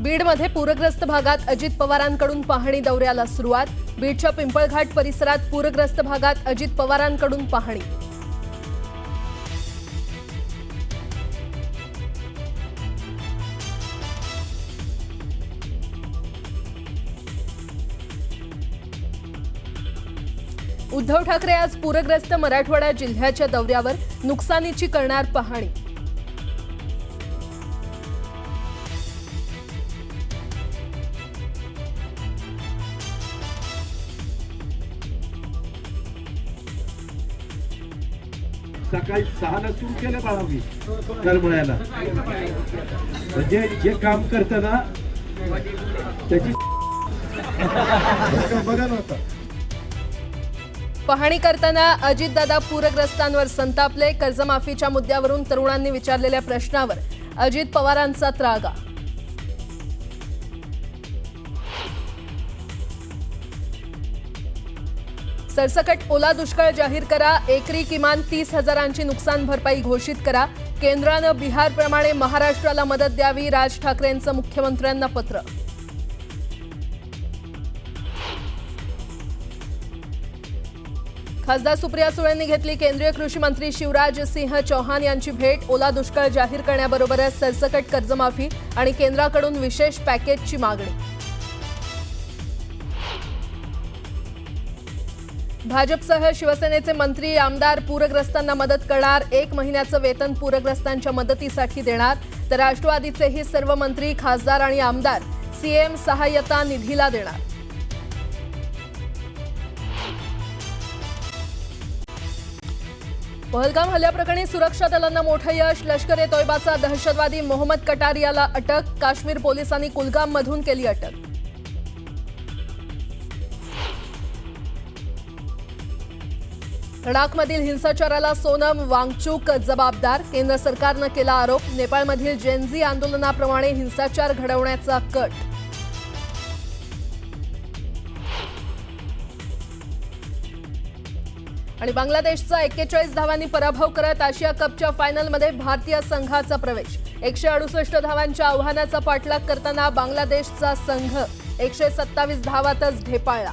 बीडमध्ये पूरग्रस्त भागात अजित पवारांकडून पाहणी दौऱ्याला सुरुवात। बीडच्या पिंपळघाट परिसरात पूरग्रस्त भागात अजित पवारांकडून पाहणी। उद्धव ठाकरे आज पूरग्रस्त मराठवाडा जिल्ह्याच्या दौऱ्यावर, नुकसानीची करणार पाहणी। सकाळी 6ला सुरू केलं बाळावी करमळ्याला, म्हणजे जे काम करतं ना त्याची बघा नव्हता। पाहणी करताना अजितदादा पूरग्रस्तांवर संतापले। कर्जमाफीच्या मुद्द्यावरून तरुणांनी विचारलेल्या प्रश्नावर अजित पवारांचा त्रागा। सरसकट ओला दुष्काळ जाहीर करा, एकरी किमान 30,000ची नुकसान भरपाई घोषित करा। केंद्रानं बिहारप्रमाणे महाराष्ट्राला मदत द्यावी, राज ठाकरेंचं मुख्यमंत्र्यांना पत्र। खासदार सुप्रिया सुळेंनी घेतली केंद्रीय कृषी मंत्री शिवराज सिंह चौहान यांची भेट। ओला दुष्काळ जाहीर करण्याबरोबरच सरसकट कर्जमाफी आणि केंद्राकडून विशेष पॅकेजची मागणी। भाजपसह शिवसेनेचे मंत्री आमदार पूरग्रस्तांना मदत करणार। 1 महिन्याचं वेतन पूरग्रस्तांच्या मदतीसाठी देणार। तर राष्ट्रवादीचेही सर्व मंत्री, खासदार आणि आमदार सीएम सहाय्यता निधीला देणार। पहलगाम हल्ल्याप्रकरणी सुरक्षा दलांना मोठं यश। लष्कर-ए-तोयबाचा दहशतवादी मोहम्मद कटारियाला अटक। काश्मीर पोलिसांनी कुलगाममधून केली अटक। लडाखमधील हिंसाचाराला सोनम वांगचुक जबाबदार। केंद्र सरकारनं केला आरोप। नेपाळमधील जेनझी आंदोलनाप्रमाणे हिंसाचार घडवण्याचा कट। आणि बांगलादेशचा 41 धावांनी पराभव करत आशिया कपच्या फायनलमध्ये भारतीय संघाचा प्रवेश। 168 धावांच्या आव्हानाचा पाठलाग करताना बांगलादेशचा संघ 127 धावातच ढेपाळला।